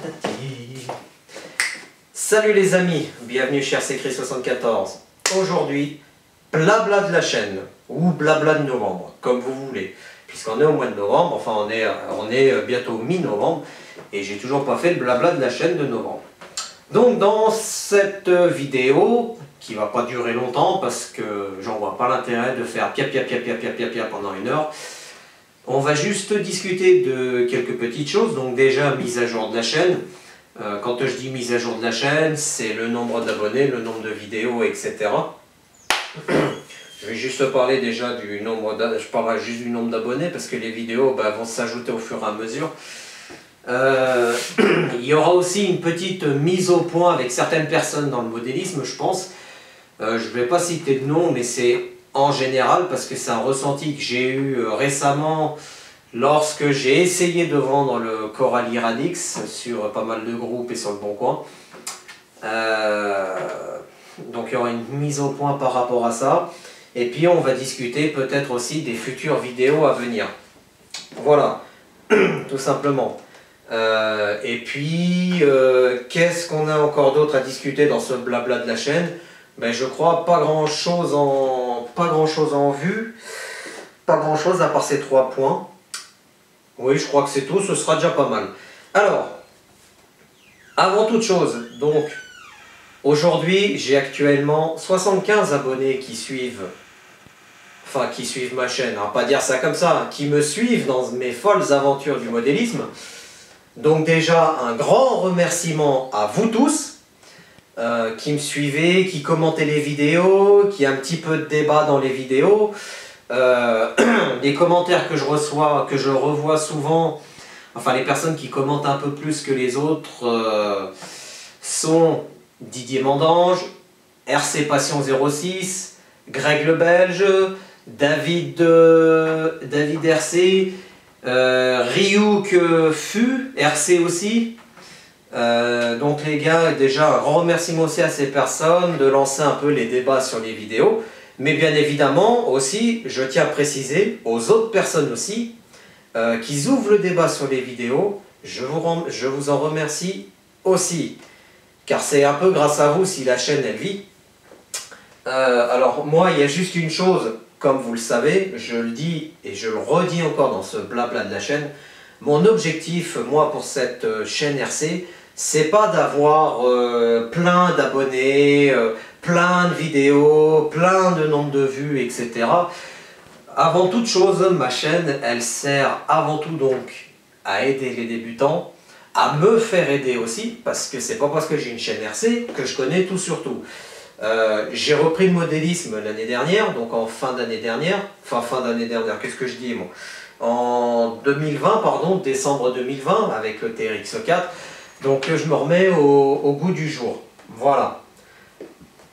Tatatati. Salut les amis, bienvenue chez RCCri74. Aujourd'hui, blabla de la chaîne, ou blabla de novembre, comme vous voulez. Puisqu'on est au mois de novembre, enfin on est bientôt mi-novembre, et j'ai toujours pas fait le blabla de la chaîne de novembre. Donc dans cette vidéo, qui va pas durer longtemps, parce que j'en vois pas l'intérêt de faire pia pendant une heure, on va juste discuter de quelques petites choses. Donc déjà, mise à jour de la chaîne. Quand je dis mise à jour de la chaîne, c'est le nombre d'abonnés, le nombre de vidéos, etc. Je vais juste parler déjà du nombre d'abonnés. Je parlerai juste du nombre d'abonnés parce que les vidéos vont s'ajouter au fur et à mesure. Il y aura aussi une petite mise au point avec certaines personnes dans le modélisme, je pense. Je ne vais pas citer de nom, mais c'est en général parce que c'est un ressenti que j'ai eu récemment lorsque j'ai essayé de vendre le Coralie Radix sur pas mal de groupes et sur le Bon Coin. Donc il y aura une mise au point par rapport à ça. Et puis on va discuter peut-être aussi des futures vidéos à venir. Voilà, tout simplement. Et puis, qu'est-ce qu'on a encore d'autre à discuter dans ce blabla de la chaîne? Je crois pas grand-chose en vue. Pas grand-chose à part ces 3 points. Oui, je crois que c'est tout, ce sera déjà pas mal. Alors, avant toute chose, donc, aujourd'hui, j'ai actuellement 75 abonnés qui suivent ma chaîne, on va pas dire ça comme ça, qui me suivent dans mes folles aventures du modélisme. Donc déjà, un grand remerciement à vous tous qui me suivez, qui commentez les vidéos, qui a un petit peu de débat dans les vidéos. Les commentaires que je reçois, que je revois souvent, enfin les personnes qui commentent un peu plus que les autres sont Didier Mandange, RC Passion 06, Greg le Belge, David RC, Ryuk Fu, RC aussi. Donc les gars, déjà un grand remerciement aussi à ces personnes de lancer un peu les débats sur les vidéos. Mais bien évidemment aussi, je tiens à préciser aux autres personnes aussi qui ouvrent le débat sur les vidéos. Je vous en remercie aussi. Car c'est un peu grâce à vous si la chaîne elle vit. Alors moi, il y a juste une chose, comme vous le savez, je le dis et je le redis encore dans ce blabla de la chaîne. Mon objectif, moi, pour cette chaîne RC, c'est pas d'avoir plein d'abonnés, plein de vidéos, plein de nombre de vues, etc. Avant toute chose, ma chaîne, elle sert avant tout donc à aider les débutants, à me faire aider aussi, parce que c'est pas parce que j'ai une chaîne RC que je connais tout sur tout. J'ai repris le modélisme l'année dernière, donc en fin d'année dernière, qu'est-ce que je dis moi? En 2020, pardon, décembre 2020, avec le TRX4, donc je me remets au goût du jour. Voilà.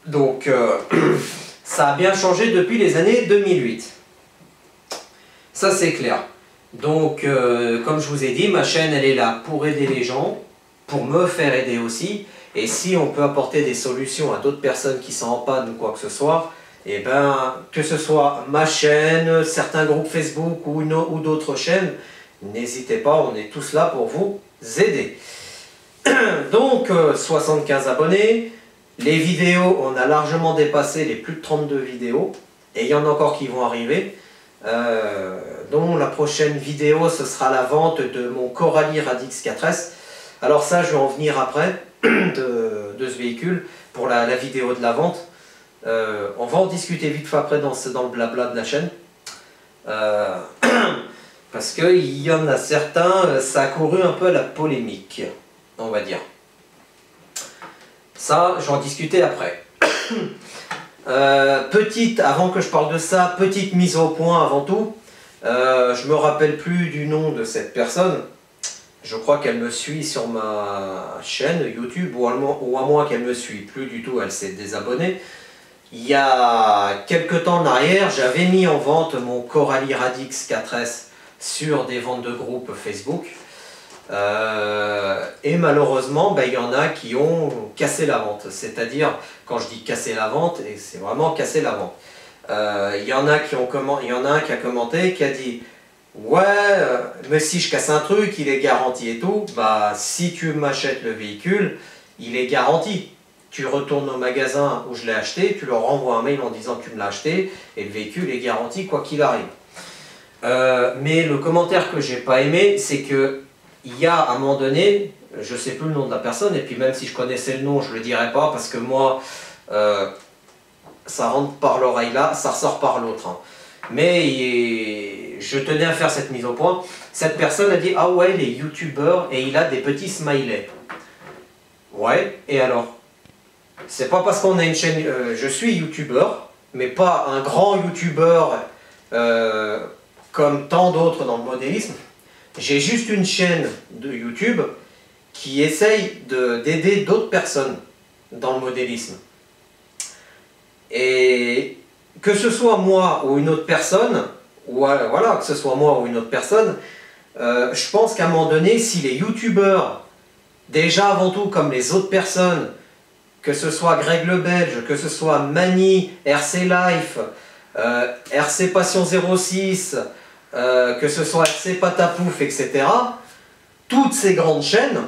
Donc, ça a bien changé depuis les années 2008. Ça, c'est clair. Donc, comme je vous ai dit, ma chaîne, elle est là pour aider les gens, pour me faire aider aussi. Et si on peut apporter des solutions à d'autres personnes qui sont en panne ou quoi que ce soit, et que ce soit ma chaîne, certains groupes Facebook ou d'autres chaînes, n'hésitez pas, on est tous là pour vous aider. Donc, 75 abonnés. Les vidéos, on a largement dépassé les plus de 32 vidéos. Et il y en a encore qui vont arriver. Donc la prochaine vidéo, ce sera la vente de mon Coralie Radix 4S. Alors ça, je vais en venir après de ce véhicule pour la vidéo de la vente. On va en discuter vite fait après dans le blabla de la chaîne. Parce qu'il y en a certains, ça a couru un peu à la polémique, on va dire. Ça, j'en discutais après. Avant que je parle de ça, petite mise au point avant tout. Je me rappelle plus du nom de cette personne. Je crois qu'elle me suit sur ma chaîne YouTube, ou à moins qu'elle me suit plus du tout, elle s'est désabonnée. Il y a quelques temps en arrière, j'avais mis en vente mon Coralie Radix 4S sur des ventes de groupe Facebook. Et malheureusement, il y en a qui ont cassé la vente. C'est-à-dire, quand je dis casser la vente, et c'est vraiment casser la vente. Il y en a un qui a commenté, qui a dit ouais, mais si je casse un truc, il est garanti et tout, bah si tu m'achètes le véhicule, il est garanti. Tu retournes au magasin où je l'ai acheté, tu leur renvoies un mail en disant que tu me l'as acheté, et le véhicule est garanti quoi qu'il arrive. Mais le commentaire que j'ai pas aimé, c'est que il y a à un moment donné, je sais plus le nom de la personne, et puis même si je connaissais le nom, je le dirais pas, parce que moi, ça rentre par l'oreille là, ça ressort par l'autre. Hein. Mais je tenais à faire cette mise au point. Cette personne a dit, ah ouais, il est youtubeur et il a des petits smileys. Ouais, et alors? C'est pas parce qu'on a une chaîne, je suis youtubeur, mais pas un grand youtubeur comme tant d'autres dans le modélisme. J'ai juste une chaîne de YouTube qui essaye d'aider d'autres personnes dans le modélisme. Et que ce soit moi ou une autre personne, ou voilà, que ce soit moi ou une autre personne, je pense qu'à un moment donné, si les youtubeurs, déjà avant tout comme les autres personnes, que ce soit Greg le Belge, que ce soit Mani, RC Life, RC Passion 06, que ce soit RC Patapouf, etc., toutes ces grandes chaînes,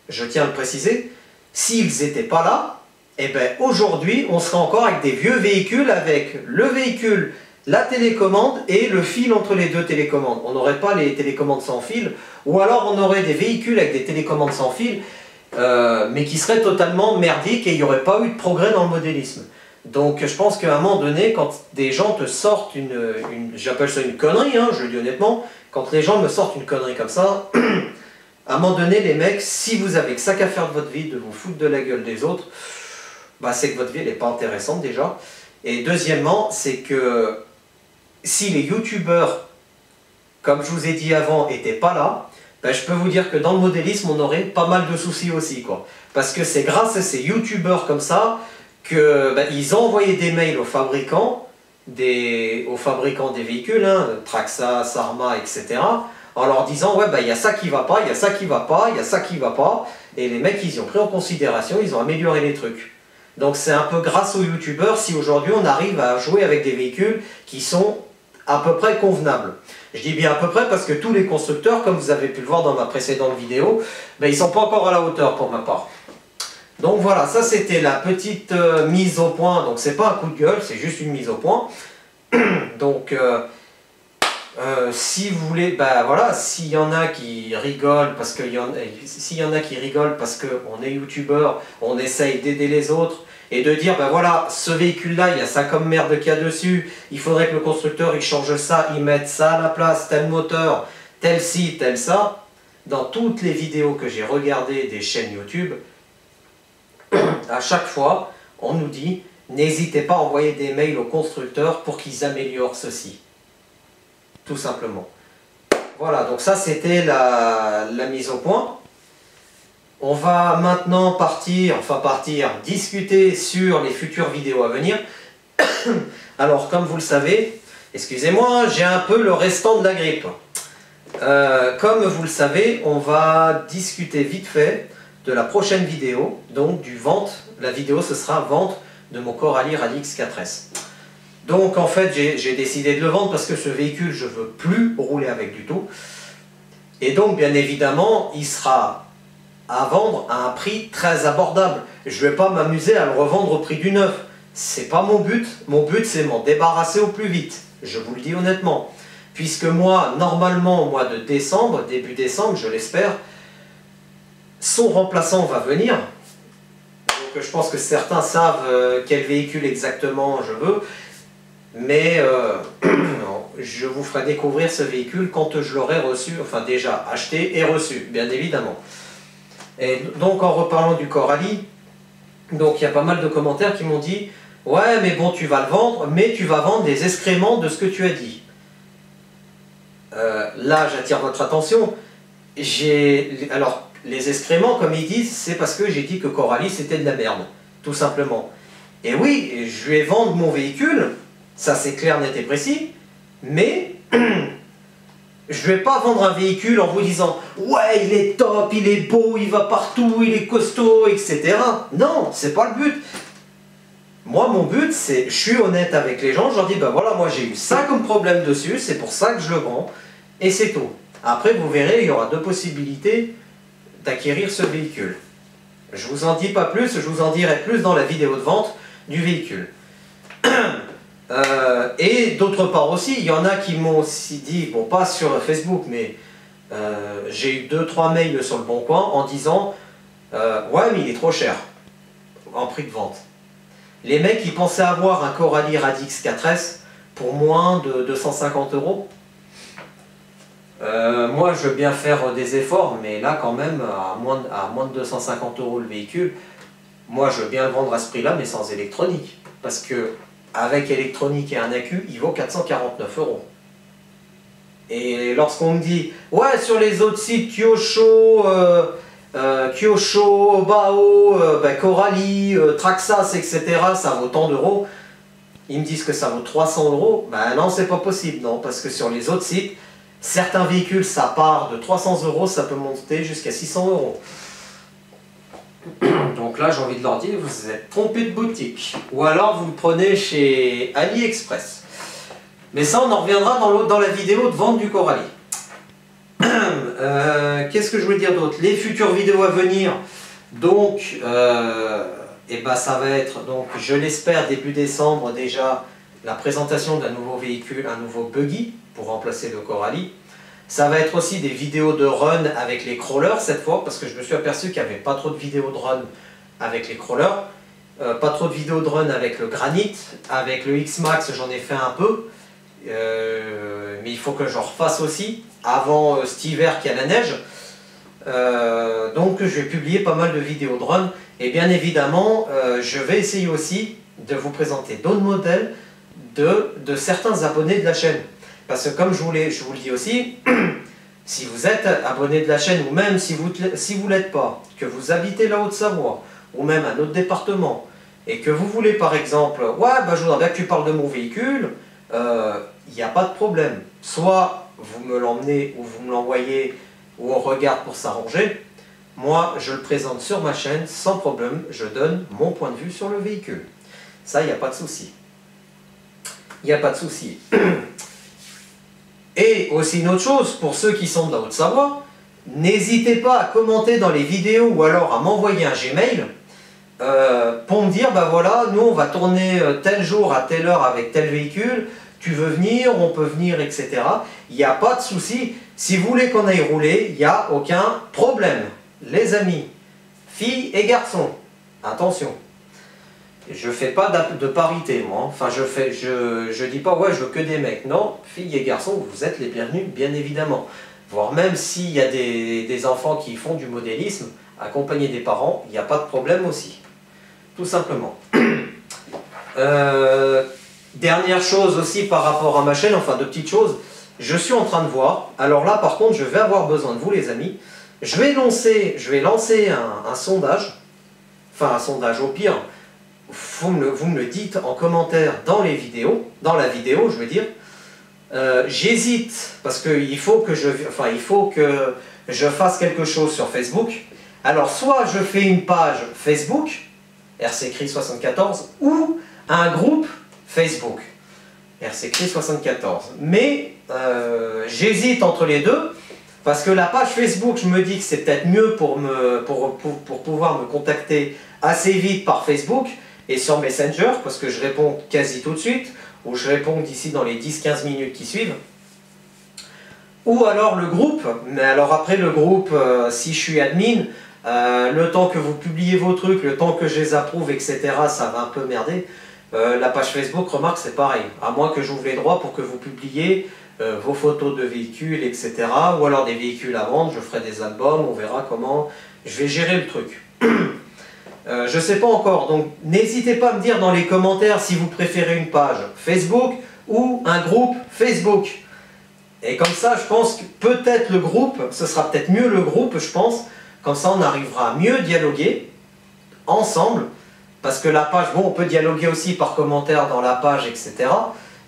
je tiens à le préciser, s'ils n'étaient pas là, eh ben aujourd'hui, on serait encore avec des vieux véhicules, avec le véhicule, la télécommande et le fil entre les deux télécommandes. On n'aurait pas les télécommandes sans fil, ou alors on aurait des véhicules avec des télécommandes sans fil, mais qui seraient totalement merdiques et il n'y aurait pas eu de progrès dans le modélisme. Donc je pense qu'à un moment donné, quand des gens te sortent j'appelle ça une connerie, hein, je le dis honnêtement, quand les gens me sortent une connerie comme ça, à un moment donné, les mecs, si vous avez que ça qu'à faire de votre vie, de vous foutre de la gueule des autres, bah c'est que votre vie n'est pas intéressante déjà. Et deuxièmement, c'est que si les youtubeurs, comme je vous ai dit avant, n'étaient pas là, ben je peux vous dire que dans le modélisme, on aurait pas mal de soucis aussi, quoi. Parce que c'est grâce à ces youtubeurs comme ça que ils ont envoyé des mails aux fabricants des véhicules, hein, Traxa, Sarma, etc., en leur disant ouais il y a ça qui va pas, il y a ça qui va pas, il y a ça qui va pas, et les mecs ils y ont pris en considération, ils ont amélioré les trucs. Donc c'est un peu grâce aux youtubeurs si aujourd'hui on arrive à jouer avec des véhicules qui sont à peu près convenables. Je dis bien à peu près parce que tous les constructeurs, comme vous avez pu le voir dans ma précédente vidéo, ils ne sont pas encore à la hauteur pour ma part. Donc voilà, ça c'était la petite mise au point, donc c'est pas un coup de gueule, c'est juste une mise au point. Donc si vous voulez, voilà, s'il y en a qui rigolent parce que s'il y en a qui rigolent parce qu'on est youtubeur, on essaye d'aider les autres et de dire voilà, ce véhicule là il y a ça comme merde qu'il y a dessus, il faudrait que le constructeur il change ça, il mette ça à la place, tel moteur, tel ci, tel ça. Dans toutes les vidéos que j'ai regardées des chaînes YouTube, à chaque fois on nous dit n'hésitez pas à envoyer des mails aux constructeurs pour qu'ils améliorent ceci. Tout simplement. Voilà, donc ça c'était la mise au point. On va maintenant discuter sur les futures vidéos à venir. Alors comme vous le savez, excusez-moi, j'ai un peu le restant de la grippe. Comme vous le savez, on va discuter vite fait de la prochaine vidéo, donc du vente. La vidéo ce sera vente de mon Coralie Radix 4S. Donc en fait j'ai décidé de le vendre parce que ce véhicule je ne veux plus rouler avec du tout. Et donc bien évidemment il sera à vendre à un prix très abordable. Je ne vais pas m'amuser à le revendre au prix du neuf. C'est pas mon but. Mon but c'est m'en débarrasser au plus vite. Je vous le dis honnêtement. Puisque moi, normalement au mois de décembre, début décembre, je l'espère, son remplaçant va venir. Donc je pense que certains savent quel véhicule exactement je veux. Mais je vous ferai découvrir ce véhicule quand je l'aurai reçu, enfin déjà acheté et reçu, bien évidemment. Et donc en reparlant du Coralie, donc il y a pas mal de commentaires qui m'ont dit « Ouais, mais bon, tu vas le vendre, mais tu vas vendre des excréments de ce que tu as dit. » Là, j'attire votre attention. Alors, les excréments, comme ils disent, c'est parce que j'ai dit que Coralie, c'était de la merde, tout simplement. Et oui, je vais vendre mon véhicule, ça c'est clair, net et précis, mais je vais pas vendre un véhicule en vous disant « Ouais, il est top, il est beau, il va partout, il est costaud, etc. » Non, c'est pas le but. Moi, mon but, c'est, je suis honnête avec les gens, je leur dis « Ben voilà, moi j'ai eu ça comme problème dessus, c'est pour ça que je le vends. et c'est tout. Après, vous verrez, il y aura deux possibilités d'acquérir ce véhicule. Je vous en dis pas plus, je vous en dirai plus dans la vidéo de vente du véhicule. Et d'autre part aussi, il y en a qui m'ont aussi dit, bon pas sur Facebook, mais j'ai eu 2-3 mails sur le Bon Coin en disant ouais mais il est trop cher en prix de vente. Les mecs ils pensaient avoir un Coralie Radix 4S pour moins de 250 €. Moi je veux bien faire des efforts, mais là quand même à moins de 250 € le véhicule, moi je veux bien le vendre à ce prix là mais sans électronique, parce que avec électronique et un accu il vaut 449 €. Et lorsqu'on me dit ouais sur les autres sites Kyosho, Bao, Coralie, Traxxas, etc. ça vaut tant d'euros, ils me disent que ça vaut 300 €, ben non c'est pas possible, non, parce que sur les autres sites certains véhicules, ça part de 300 €, ça peut monter jusqu'à 600 €. Donc là, j'ai envie de leur dire, vous êtes trompé de boutique. Ou alors, vous le prenez chez AliExpress. Mais ça, on en reviendra dans la vidéo de vente du Coralie. Qu'est-ce que je voulais dire d'autre? Les futures vidéos à venir, donc, ça va être, donc, je l'espère, début décembre déjà, la présentation d'un nouveau véhicule, un nouveau buggy, pour remplacer le Coralie. Ça va être aussi des vidéos de run avec les crawlers cette fois, parce que je me suis aperçu qu'il n'y avait pas trop de vidéos de run avec les crawlers, pas trop de vidéos de run avec le Granit, avec le X-Max j'en ai fait un peu, mais il faut que j'en refasse aussi, avant cet hiver qu'il y a la neige. Donc je vais publier pas mal de vidéos de run, et bien évidemment je vais essayer aussi de vous présenter d'autres modèles de certains abonnés de la chaîne. Parce que comme je vous le dis aussi, si vous êtes abonné de la chaîne, ou même si vous ne l'êtes pas, que vous habitez la Haute-Savoie, ou même un autre département, et que vous voulez par exemple, ouais, je voudrais bien que tu parles de mon véhicule, il n'y a pas de problème. Soit vous me l'emmenez, ou vous me l'envoyez, ou on regarde pour s'arranger. Moi, je le présente sur ma chaîne, sans problème, je donne mon point de vue sur le véhicule. Ça, il n'y a pas de souci. Il n'y a pas de souci. Et aussi une autre chose, pour ceux qui sont de la Haute-Savoie, n'hésitez pas à commenter dans les vidéos ou alors à m'envoyer un Gmail pour me dire, voilà, nous on va tourner tel jour à telle heure avec tel véhicule, tu veux venir, on peut venir, etc. Il n'y a pas de souci. Si vous voulez qu'on aille rouler, il n'y a aucun problème. Les amis, filles et garçons, attention. Je fais pas de parité, moi. Enfin, je dis pas, ouais, je veux que des mecs. Non, filles et garçons, vous êtes les bienvenus, bien évidemment. Voire même s'il y a des enfants qui font du modélisme, accompagnés des parents, il n'y a pas de problème aussi. Tout simplement. Dernière chose aussi par rapport à ma chaîne, enfin deux petites choses. Je suis en train de voir, alors là par contre, je vais avoir besoin de vous les amis. Je vais lancer un sondage, enfin un sondage au pire. Vous me le dites en commentaire dans la vidéo je veux dire. J'hésite parce qu'il faut que je fasse quelque chose sur Facebook. Alors soit je fais une page Facebook RCCRI74 ou un groupe Facebook RCCRI74. Mais j'hésite entre les deux parce que la page Facebook, je me dis que c'est peut-être mieux pour pouvoir me contacter assez vite par Facebook et sur Messenger, parce que je réponds quasi tout de suite, ou je réponds d'ici dans les 10-15 minutes qui suivent. Ou alors le groupe, mais alors après le groupe, si je suis admin, le temps que vous publiez vos trucs, le temps que je les approuve, etc., ça va un peu merder. La page Facebook, remarque, c'est pareil, à moins que j'ouvre les droits pour que vous publiez vos photos de véhicules, etc., ou alors des véhicules à vendre, je ferai des albums, on verra comment je vais gérer le truc. Je ne sais pas encore, donc n'hésitez pas à me dire dans les commentaires si vous préférez une page Facebook ou un groupe Facebook. Et comme ça, je pense que peut-être le groupe, ce sera peut-être mieux le groupe, je pense, comme ça on arrivera à mieux dialoguer ensemble, parce que la page, bon, on peut dialoguer aussi par commentaire dans la page, etc.,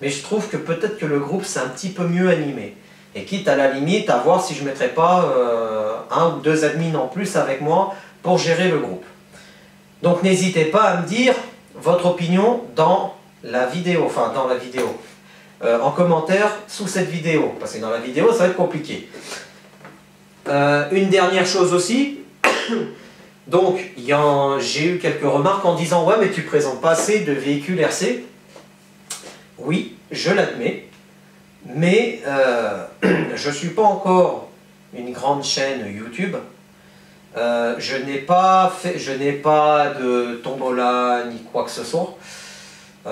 mais je trouve que peut-être que le groupe, c'est un petit peu mieux animé. Et quitte à la limite à voir si je ne mettrais pas un ou deux admins en plus avec moi pour gérer le groupe. Donc n'hésitez pas à me dire votre opinion dans la vidéo, en commentaire sous cette vidéo, parce que dans la vidéo ça va être compliqué. Une dernière chose aussi, donc j'ai eu quelques remarques en disant ouais mais tu présentes pas assez de véhicules RC. Oui, je l'admets, mais je ne suis pas encore une grande chaîne YouTube. Je n'ai pas de tombola ni quoi que ce soit.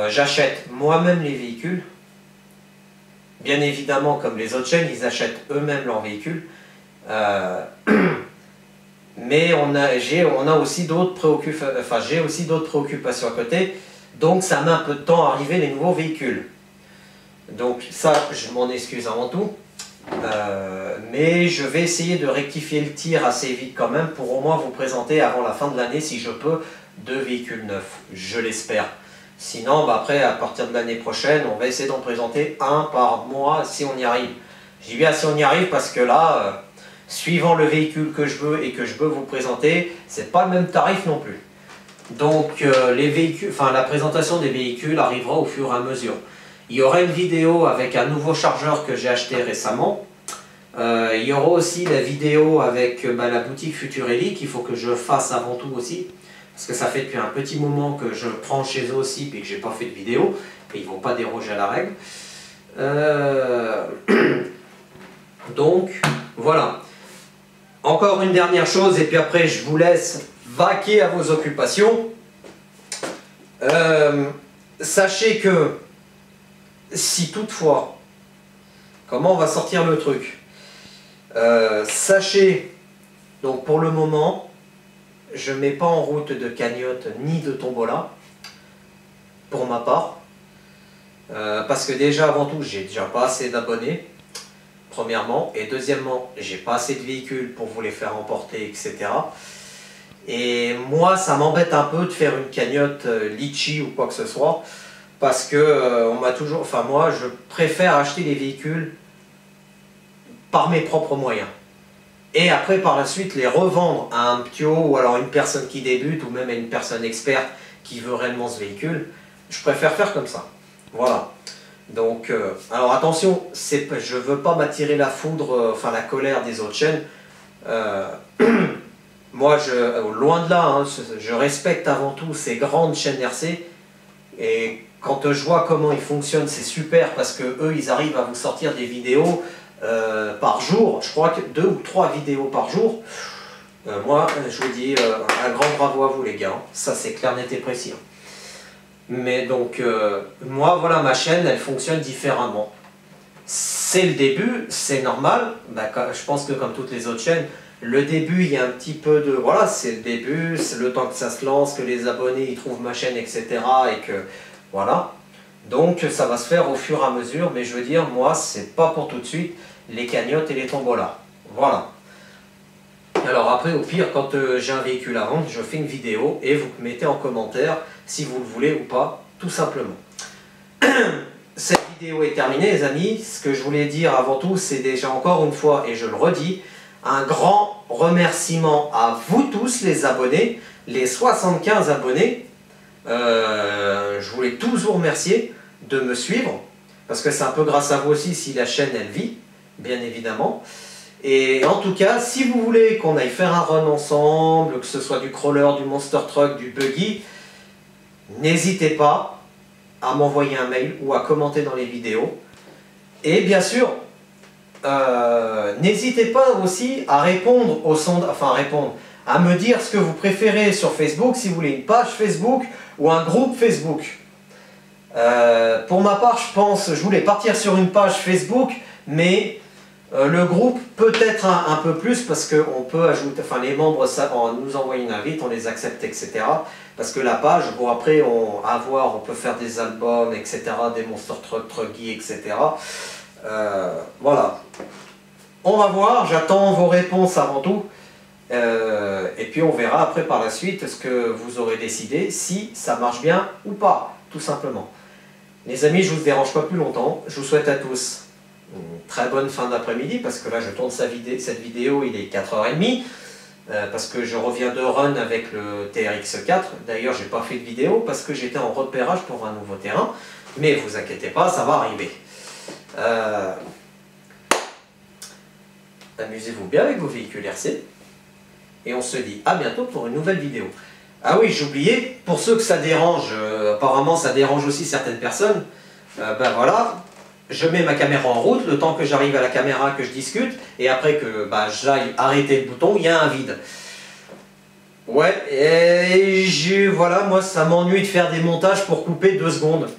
J'achète moi-même les véhicules. Bien évidemment, comme les autres chaînes, ils achètent eux-mêmes leurs véhicules. Mais j'ai aussi d'autres préoccupations à côté. Donc ça met un peu de temps à arriver les nouveaux véhicules. Donc ça, je m'en excuse avant tout. Mais je vais essayer de rectifier le tir assez vite quand même pour au moins vous présenter avant la fin de l'année, si je peux, 2 véhicules neufs. Je l'espère. Sinon, après, à partir de l'année prochaine, on va essayer d'en présenter un par mois si on y arrive. Je dis bien si on y arrive parce que là, suivant le véhicule que je veux et que je veux vous présenter, c'est pas le même tarif non plus. Donc la présentation des véhicules arrivera au fur et à mesure. Il y aura une vidéo avec un nouveau chargeur que j'ai acheté récemment. Il y aura aussi la vidéo avec la boutique Futurelli qu'il faut que je fasse avant tout aussi. Parce que ça fait depuis un petit moment que je prends chez eux aussi et que j'ai pas fait de vidéo. Et ils ne vont pas déroger à la règle. Donc voilà. Encore une dernière chose et puis après je vous laisse vaquer à vos occupations. Sachez que si toutefois, comment on va sortir le truc, sachez, donc pour le moment, je ne mets pas en route de cagnotte ni de tombola, pour ma part, parce que déjà avant tout, j'ai déjà pas assez d'abonnés, premièrement, et deuxièmement, j'ai pas assez de véhicules pour vous les faire emporter, etc. Et moi, ça m'embête un peu de faire une cagnotte litchi ou quoi que ce soit, parce que on m'a toujours, enfin moi, je préfère acheter les véhicules par mes propres moyens. Et après, par la suite, les revendre à un ptio ou alors une personne qui débute ou même à une personne experte qui veut réellement ce véhicule. Je préfère faire comme ça. Voilà. Donc, alors attention, je ne veux pas m'attirer la foudre, enfin la colère des autres chaînes. Moi, loin de là, hein, je respecte avant tout ces grandes chaînes RC. Et quand je vois comment ils fonctionnent, c'est super parce que eux, ils arrivent à vous sortir des vidéos par jour. Je crois que 2 ou 3 vidéos par jour. Moi, je vous dis un grand bravo à vous les gars. Ça, c'est clair, net et précis. Mais donc, moi, voilà, ma chaîne, elle fonctionne différemment. C'est le début, c'est normal. Je pense que comme toutes les autres chaînes, le début, il y a un petit peu de... Voilà, c'est le début, c'est le temps que ça se lance, que les abonnés ils trouvent ma chaîne, etc. Et que... Voilà. Donc, ça va se faire au fur et à mesure. Mais je veux dire, moi, c'est pas pour tout de suite les cagnottes et les tombolas. Voilà. Alors après, au pire, quand j'ai un véhicule à vendre, je fais une vidéo et vous mettez en commentaire si vous le voulez ou pas, tout simplement. Cette vidéo est terminée, les amis. Ce que je voulais dire avant tout, c'est déjà encore une fois, et je le redis, un grand remerciement à vous tous les abonnés, les 75 abonnés. Je voulais tous vous remercier de me suivre, parce que c'est un peu grâce à vous aussi si la chaîne elle vit, bien évidemment. Et en tout cas, si vous voulez qu'on aille faire un run ensemble, que ce soit du crawler, du monster truck, du buggy, n'hésitez pas à m'envoyer un mail ou à commenter dans les vidéos. Et bien sûr, n'hésitez pas aussi à répondre au sondage, enfin à me dire ce que vous préférez sur Facebook, si vous voulez une page Facebook ou un groupe Facebook. Pour ma part, je voulais partir sur une page Facebook, mais le groupe peut-être un peu plus parce qu'on peut ajouter, enfin les membres en nous envoient une invite, on les accepte, etc. Parce que la page, bon après on peut faire des albums, etc., des Monster Truck, Trucky, etc. Voilà. On va voir, j'attends vos réponses avant tout. Et puis on verra après par la suite ce que vous aurez décidé, si ça marche bien ou pas, tout simplement. Les amis, je ne vous dérange pas plus longtemps. Je vous souhaite à tous une très bonne fin d'après-midi, parce que là je tourne cette vidéo, il est 4h30, parce que je reviens de run avec le TRX4. D'ailleurs, j'ai pas fait de vidéo parce que j'étais en repérage pour un nouveau terrain, mais vous inquiétez pas, ça va arriver. Amusez-vous bien avec vos véhicules RC. Et on se dit à bientôt pour une nouvelle vidéo. Ah oui, j'oubliais, pour ceux que ça dérange, apparemment ça dérange aussi certaines personnes, ben voilà, je mets ma caméra en route, le temps que j'arrive à la caméra, que je discute, et après que bah, j'aille arrêter le bouton, il y a un vide. Ouais, et voilà, moi ça m'ennuie de faire des montages pour couper 2 secondes,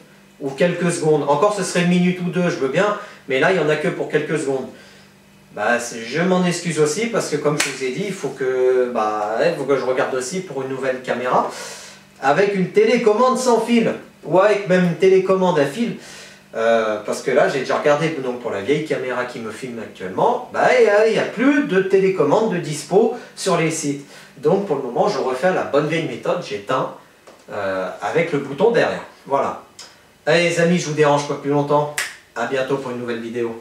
ou quelques secondes. Encore ce serait une minute ou deux, je veux bien, mais là il n'y en a que pour quelques secondes. Bah, je m'en excuse aussi parce que comme je vous ai dit, il faut que je regarde aussi pour une nouvelle caméra avec une télécommande sans fil ou avec même une télécommande à fil parce que là j'ai déjà regardé donc, pour la vieille caméra qui me filme actuellement, bah, il n'y a plus de télécommande de dispo sur les sites. Donc pour le moment je refais la bonne vieille méthode, j'éteins avec le bouton derrière. Voilà. Allez les amis, je vous dérange pas plus longtemps, à bientôt pour une nouvelle vidéo.